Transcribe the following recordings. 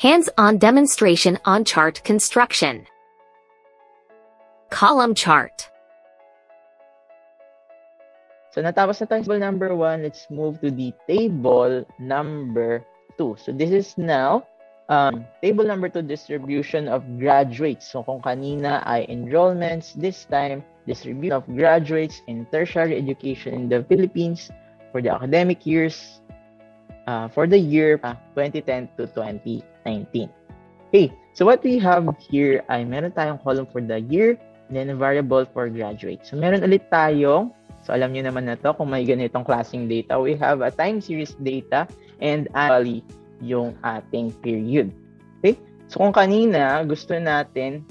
Hands-on demonstration on chart construction. Column chart. So natapos na tayo sa table number 1. Let's move to the table number 2. So this is now table number 2, distribution of graduates. So kung kanina ay enrollments, this time distribution of graduates in tertiary education in the Philippines for the academic years for the year 2010 to 2019. Okay, so what we have here ay meron tayong column for the year and then a variable for graduates. So meron ulit tayong, so alam niyo naman na to kung may ganitong klaseng data, we have a time series data and annually yung ating period. Okay? So kung kanina gusto natin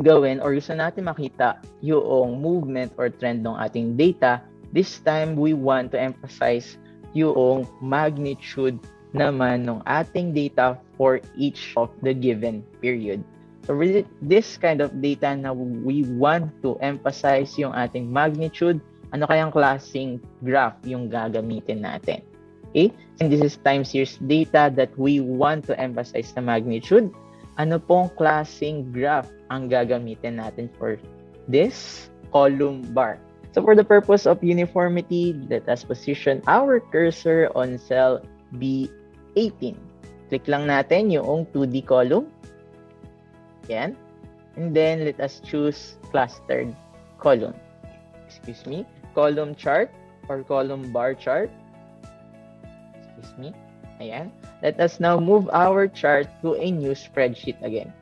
gawin or gusto natin makita yung movement or trend ng ating data, this time we want to emphasize yung magnitude naman ng ating data for each of the given period. So really, this kind of data na we want to emphasize yung ating magnitude, ano kayang klaseng graph yung gagamitin natin. Okay? And this is time series data that we want to emphasize the magnitude. Ano pong klaseng graph ang gagamitin natin for this column bar? So for the purpose of uniformity, let us position our cursor on cell B18. Click lang natin yung 2D column. Yan. And then let us choose clustered column. Excuse me. Column chart or column bar chart. Excuse me. Ayan. Let us now move our chart to a new spreadsheet again.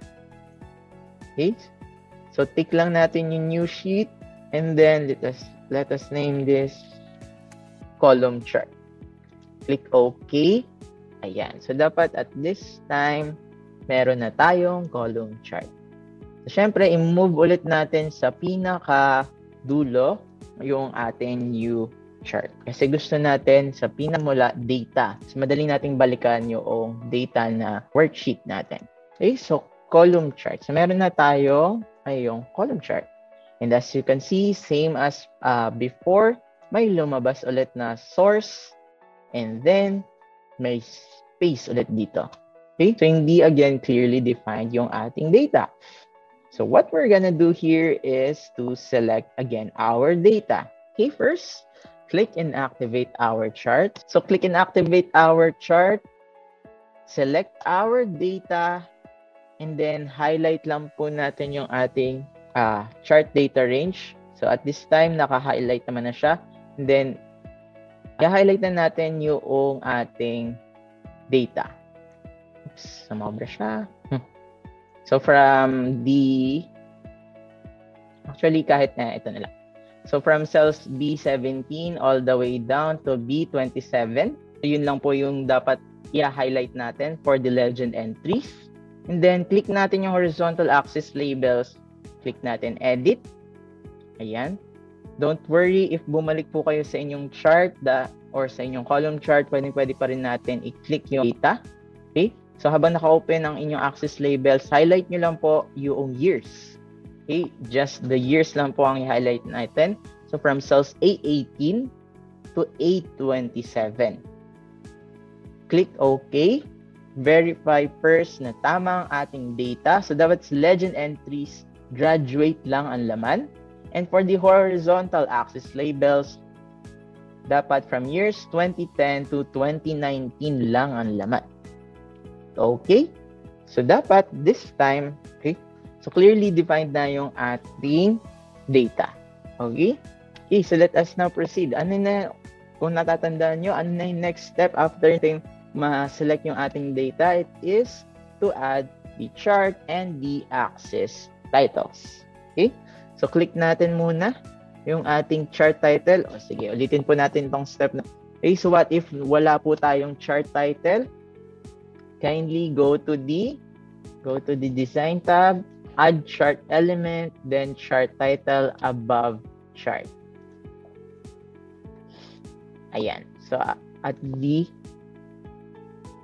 Okay. So tick lang natin yung new sheet and then let us name this column chart. Click OK. Ayan. So dapat at this time meron na tayong column chart. So syempre i-move ulit natin sa pinaka dulo yung ating new chart. Kasi gusto natin sa pinamula data. So madali nating balikan yung data na worksheet natin. Okay, so column chart. So meron na tayo yung column chart. And as you can see, same as before, may lumabas ulit na source and then may space ulit dito. Okay, so hindi again clearly defined yung ating data. So what we're gonna do here is to select again our data. Okay, first, click and activate our chart. So click and activate our chart. Select our data and then highlight lang po natin yung ating chart data range. So at this time, naka-highlight naman na siya. And then, i-highlight na natin yung ating data. Oops, sumobra siya. So from actually kahit na ito na lang. So from cells B17 all the way down to B27. So yun lang po yung dapat i-highlight natin for the legend entries. And then click natin yung horizontal axis labels. Click natin edit. Ayan. Don't worry if bumalik po kayo sa inyong chart or sa inyong column chart, pwede pa rin natin i-click yung data. Okay? So habang naka-open ang inyong axis labels, highlight nyo lang po yung years. Okay? Just the years lang po ang i-highlight natin. So from cells A18 to A27. Click OK. Verify first na tama ang ating data. So dapat legend entries, graduate lang ang laman. And for the horizontal axis labels, dapat from years 2010 to 2019 lang ang laman. Okay? So dapat this time, okay? So clearly defined na yung ating data. Okay? Okay, so let us now proceed. Ano na, kung natatandaan nyo, ano na yung next step after ma-select yung ating data? It is to add the chart and the axis titles. Okay? So click natin muna yung ating chart title. O sige, ulitin po natin tong step na. Okay, so what if wala po tayong chart title? Kindly go to the design tab, add chart element, then chart title above chart. Ayan. So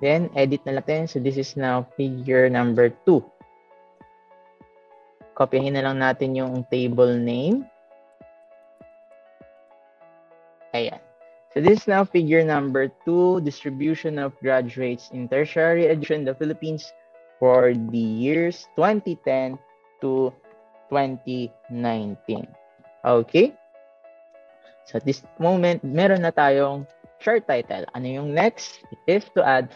then edit na natin. So this is now figure number 2. Kopyahin na lang natin yung table name. Ayan. So this is now figure number 2, distribution of graduates in tertiary education in the Philippines for the years 2010 to 2019. Okay? So at this moment, meron na tayong chart title. Ano yung next? It is to add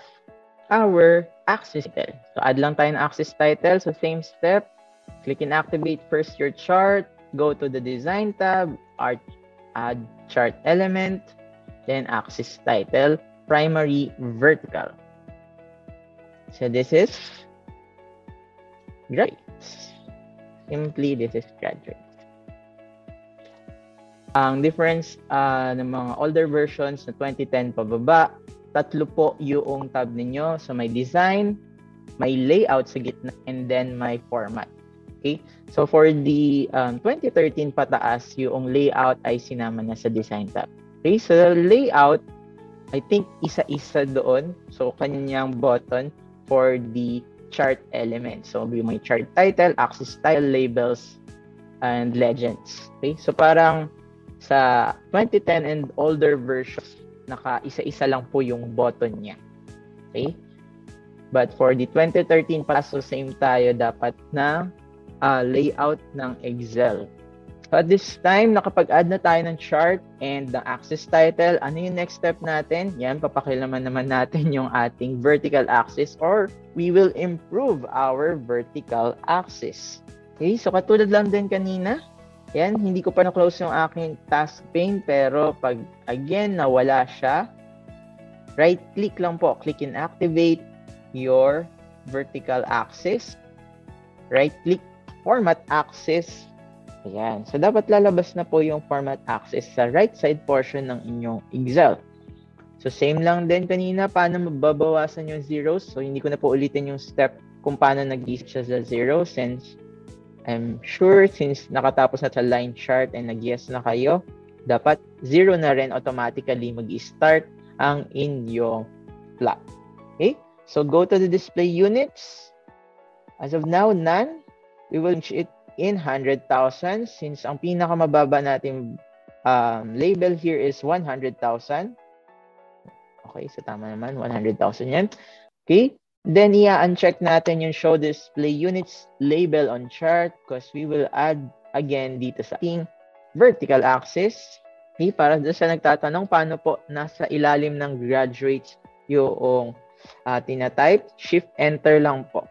our axis title. So add lang tayo ng axis title. So same step. Click and activate first your chart. Go to the design tab. Add chart element. Then axis title. Primary vertical. So this is graduates. Simply, this is graduates. Ang difference ng mga older versions na 2010 pababa, tatlo po yung tab ninyo. So may design, may layout sa gitna, and then may format. Okay? So for the 2013 pataas, yung layout ay sinama na sa design tab. Okay? So layout, I think isa-isa doon. So kanyang button for the chart element. So may chart title, axis title, labels, and legends. Okay? So parang sa 2010 and older versions, naka-isa-isa lang po yung button niya. Okay? But for the 2013 pa, so same tayo dapat na layout ng Excel. So at this time, nakapag-add na tayo ng chart and ng axis title. Ano yung next step natin? Yan, papakilaman naman natin yung ating vertical axis, or we will improve our vertical axis. Okay, so katulad lang din kanina. Yan, hindi ko pa na-close yung aking task pane, pero pag again nawala siya, right-click lang po. Click and activate your vertical axis. Right-click, format axis. Ayan. So, dapat lalabas na po yung format axis sa right side portion ng inyong Excel. So, same lang din kanina, paano mababawasan yung zeros. So, hindi ko na po ulitin yung step kung paano nag-list siya sa zero, since I'm sure since nakatapos na sa line chart and nag-yes na kayo, dapat zero na rin automatically mag-start ang inyong plot. Okay? So, go to the display units. As of now, none. We will change it in 100,000 since ang pinakamababa natin label here is 100,000. Okay, so tama naman, 100,000 yan. Okay, then i-uncheck natin yung show display units label on chart because we will add again dito sa ating vertical axis. Okay, para doon sa nagtatanong paano po nasa ilalim ng graduates yung tinatype, shift enter lang po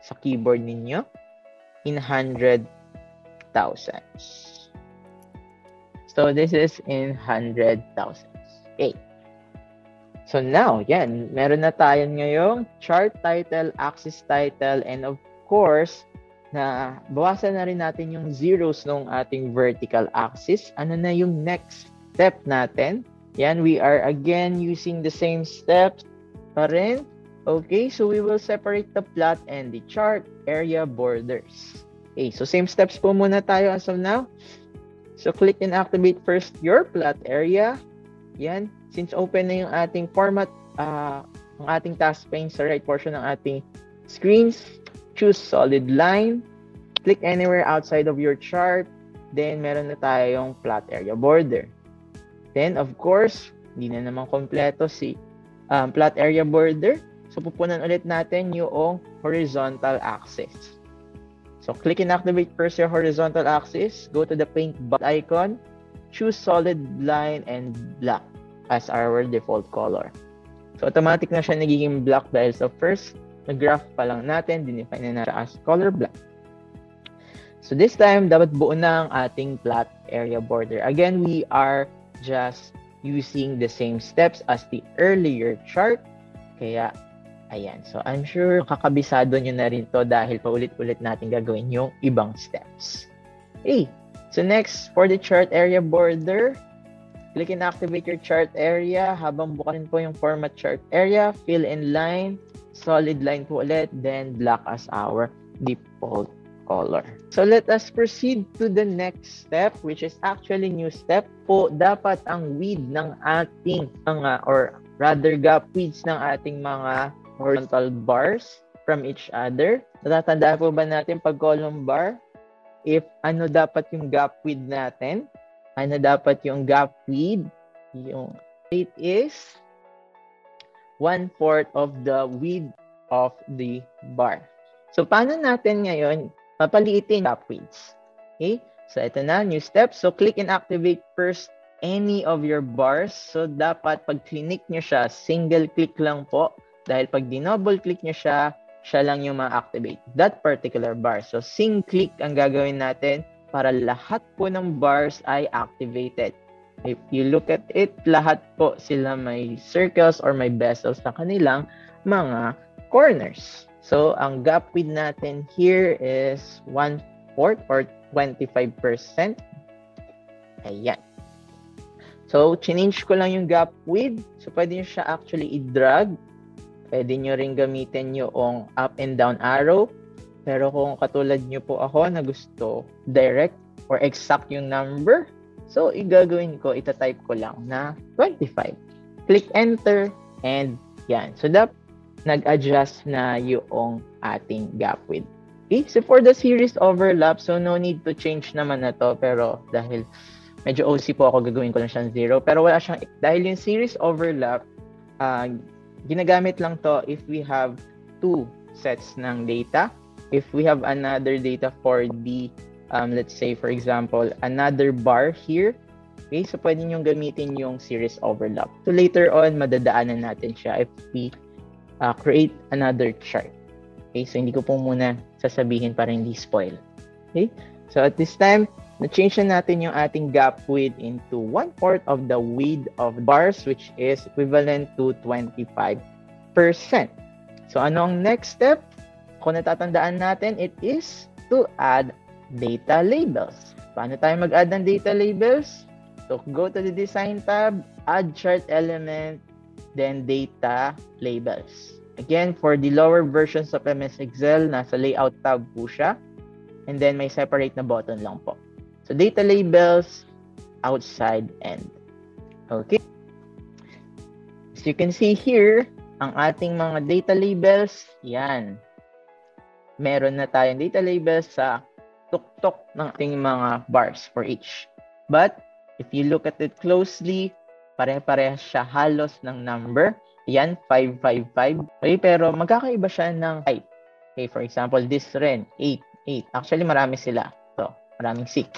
sa keyboard ninyo in 100,000. So this is in 100,000. Okay. So now, yan, meron na tayo ngayong chart title, axis title, and of course, na bawasan na rin natin yung zeros ng ating vertical axis. Ano na yung next step natin? Yan, we are again using the same steps pa rin. Okay, so we will separate the plot and the chart area borders. Okay, so same steps po muna tayo as of now. So click and activate first your plot area. Yan, since open na yung ating format, ang ating task pane sa right portion ng ating screens, choose solid line. Click anywhere outside of your chart. Then meron na tayong plot area border. Then of course, hindi na naman kompleto si plot area border. So, pupunan ulit natin yung horizontal axis. So, click and activate first your horizontal axis. Go to the paint icon. Choose solid line and black as our default color. So, automatic na siya nagiging black dahil sa first, nag-graph pa lang natin, dinefine na siya as color black. So, this time, dapat buo na ang ating plot area border. Again, we are just using the same steps as the earlier chart. Kaya, ayan. So, I'm sure kakabisado nyo na rin to dahil paulit-ulit natin gagawin yung ibang steps. Okay. So, next, for the chart area border, click and activate your chart area. Habang bukasin po yung format chart area, fill in line, solid line po ulit, then black as our default color. So, let us proceed to the next step, which is actually new step po. Dapat ang width ng ating mga, or rather gap widths ng ating mga horizontal bars from each other. Natatandaan po ba natin pag column bar, if ano dapat yung gap width natin? Ano dapat yung gap width? Yung it is 1/4 of the width of the bar. So, paano natin ngayon papaliitin gap widths? Okay? So, ito na, new step. So, click and activate first any of your bars. So, dapat pag click nyo siya, single click lang po. Dahil pag dinouble click nyo siya, siya lang yung ma-activate. That particular bar. So, single click ang gagawin natin para lahat po ng bars ay activated. If you look at it, lahat po sila may circles or may bezels sa kanilang mga corners. So, ang gap width natin here is 1/4 or 25%. Ayan. So, change ko lang yung gap width. So, pwede nyo siya actually i-drag. Pwede nyo rin gamitin yung up and down arrow. Pero kung katulad nyo po ako na gusto direct or exact yung number, so, igagawin ko, itatype ko lang na 25. Click enter and yan. So, nag-adjust na yung ating gap width. Okay? So, for the series overlap, so no need to change naman na to. Pero dahil medyo OC po ako, gagawin ko lang siyang 0. Pero wala siyang, dahil yung series overlap, ginagamit lang to if we have two sets ng data. If we have another data for the let's say, for example, another bar here. Okay, so pwede nyo gamitin yung series overlap. So later on, madadaanan natin siya if we create another chart. Okay, so hindi ko po muna sasabihin para hindi spoil. Okay, so at this time, na-change na natin yung ating gap width into 1/4 of the width of bars, which is equivalent to 25%. So ano ang next step? Kung natatandaan natin, it is to add data labels. Paano tayo mag-add ng data labels? So, go to the Design tab, add chart element, then data labels. Again, for the lower versions of MS Excel, nasa Layout tab po siya. And then, may separate na button lang po. So, data labels, outside end. Okay? As you can see here, ang ating mga data labels, yan. Meron na tayong data labels sa tuktok ng ating mga bars for each. But, if you look at it closely, pare-parehas siya halos ng number. Yan, 555. Okay, pero magkakaiba siya ng height. Okay, for example, this rin, 8. Actually, marami sila. So, maraming 6.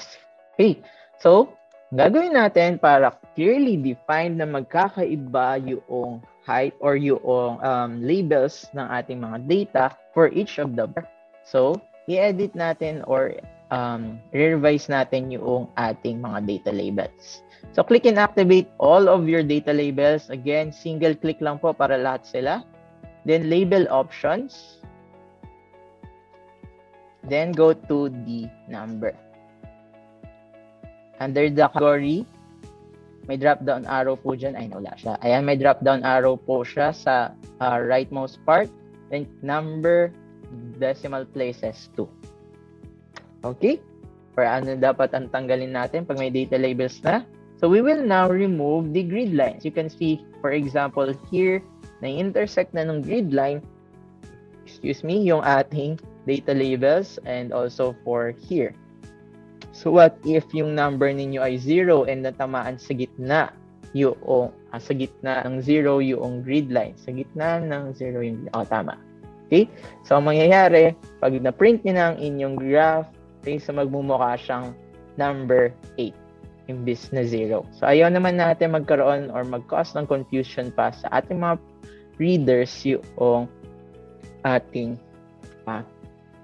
Okay, so, gagawin natin para clearly define na magkakaiba yung height or yung labels ng ating mga data for each of the bar. So, i-edit natin or revise natin yung ating mga data labels. So, click and activate all of your data labels. Again, single click lang po para lahat sila. Then, label options. Then, go to the number. Under the category, may drop-down arrow po dyan. Ay, wala siya. Ayan, may drop-down arrow po siya sa rightmost part. Then, number, decimal places 2. Okay? Para ano dapat ang tanggalin natin pag may data labels na? So, we will now remove the grid lines. You can see, for example, here, na-intersect na ng grid line, yung ating data labels and also for here. So, what if yung number ninyo ay 0 and natamaan sa gitna sa gitna ng 0 yung grid line? Sa gitna ng 0 yung tama. Okay? So, ang mangyayari, pag na-print nyo na ang inyong graph, okay, so magmumukha siyang number 8, imbis na 0. So, ayaw naman natin magkaroon or mag-cause ng confusion pa sa ating mga readers yung ating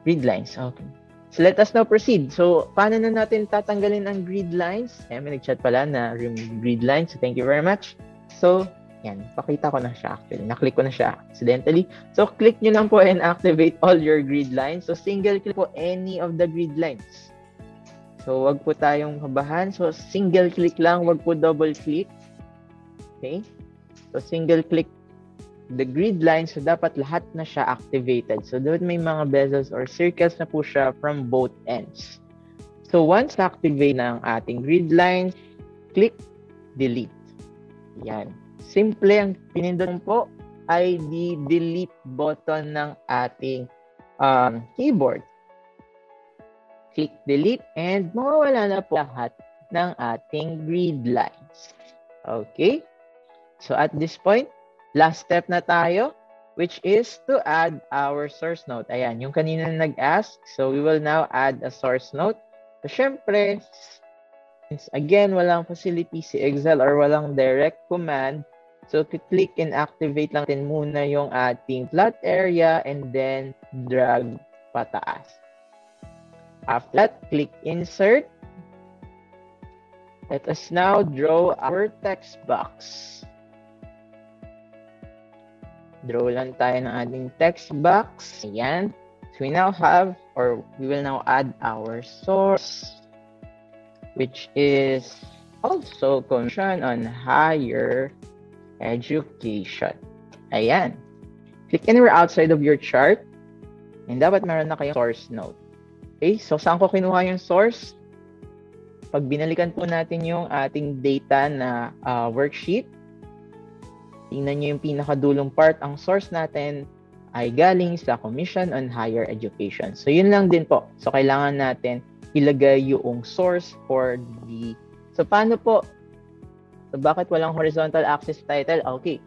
grid lines. Okay. So, let us now proceed. So, paano na natin tatanggalin ang grid lines? May nag-chat pala na remove grid lines. So, thank you very much. So, yan, pakita ko na siya actually. Naklik ko na siya accidentally. So, click nyo lang po and activate all your grid lines. So, single click po any of the grid lines. So, wag po tayong kabahan. So, single click lang, wag po double click. Okay? So, single click the grid lines. So, dapat lahat na siya activated. So, dapat may mga bezels or circles na po siya from both ends. So, once activate na ang ating grid lines, click delete. Yan. Simple ang pinindot po ay the delete button ng ating keyboard. Click delete and mawawala na po lahat ng ating grid lines. Okay? So at this point, last step na tayo. which is to add our source node. Ayan, yung kanina nag-ask. So, we will now add a source node. So, syempre, since again, walang facility si Excel or walang direct command, so, click and activate lang din muna yung ating plot area and then drag pataas. After that, click insert. Let us now draw our text box. Draw lang tayo ng ating text box. Ayan. So we now have, or we will now add our source, which is also Commission on Higher Education. Ayan. Click anywhere outside of your chart. And dapat meron na kayong source node. Okay, so saan ko kinuha yung source? Pag binalikan po natin yung ating data na worksheet, tingnan nyo yung pinakadulong part. Ang source natin ay galing sa Commission on Higher Education. So, yun lang din po. So, kailangan natin ilagay yung source for the... So, paano po? So, bakit walang horizontal axis title? Okay.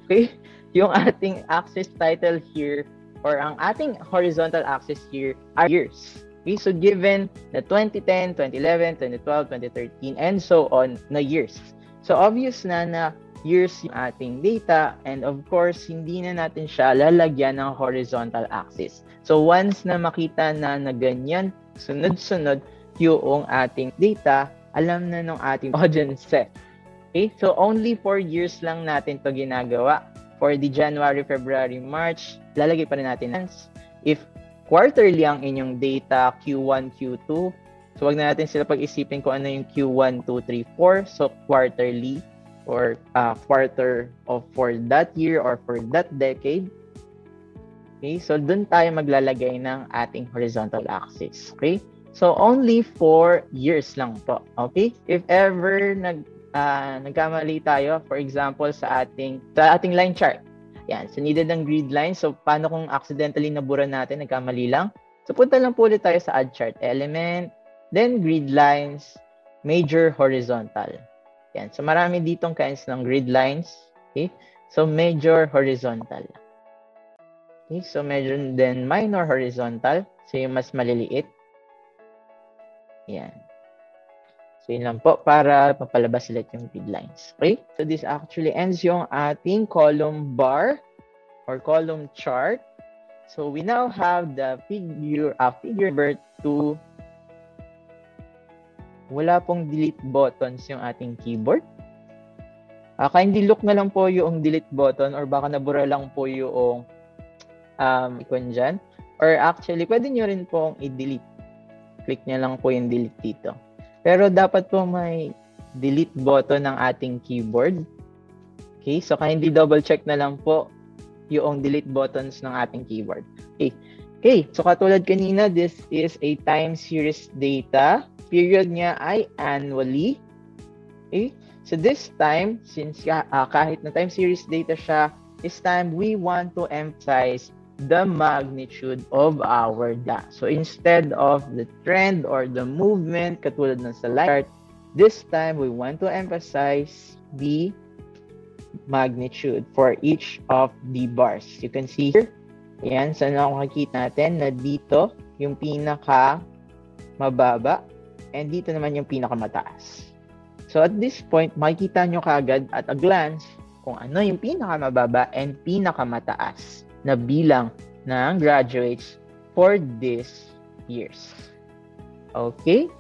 Yung ating axis title here, or ang ating horizontal axis here are years. Okay, so given the 2010, 2011, 2012, 2013, and so on na years. So obvious na years yung ating data, and of course, hindi na natin siya lalagyan ng horizontal axis. So once na makita na ganyan, sunod-sunod yung ating data, alam na ng ating audience set. Okay, so only for years lang natin to ginagawa. For the January, February, March, lalagay pa rin natin. If quarterly ang inyong data, Q1, Q2. So, wag na natin sila pag-isipin kung ano yung Q1, 2, 3, 4. So, quarterly or quarter of for that year or for that decade. Okay, so dun tayo maglalagay ng ating horizontal axis. Okay, so only for years lang po. Okay, if ever nagkamali tayo, for example, sa ating line chart. Yan, so needed ng grid line. So, paano kung accidentally nabura natin, nagkamali lang? So, punta lang po ulit tayo sa add chart element, then grid lines, major horizontal. Yan, so marami ditong kinds ng grid lines. Okay, so major horizontal. Okay, so major then minor horizontal. So, yung mas maliliit. Yan. So, yun lang po para mapalabas ulit yung grid lines. Okay? So, this actually ends yung ating column bar or column chart. So, we now have the figure number 2. Wala pong delete buttons yung ating keyboard. Kindly look na lang po yung delete button or baka nabura lang po yung icon dyan. Or actually, pwede nyo rin pong i-delete. Click nyo lang po yung delete dito. Pero dapat po may delete button ng ating keyboard. Okay, so kindly double check na lang po yung delete buttons ng ating keyboard. Okay, so katulad kanina, this is a time series data. Period niya ay annually. Okay, so this time, since kahit na time series data siya, this time we want to emphasize the magnitude of our data. So instead of the trend or the movement, katulad ng sa line chart, this time we want to emphasize the magnitude for each of the bars. You can see here, yan, so nakikita natin na dito yung pinaka mababa and dito naman yung pinaka mataas. So at this point, makikita nyo kaagad at a glance kung ano yung pinaka mababa and pinaka mataas na bilang ng graduates for this years. Okay?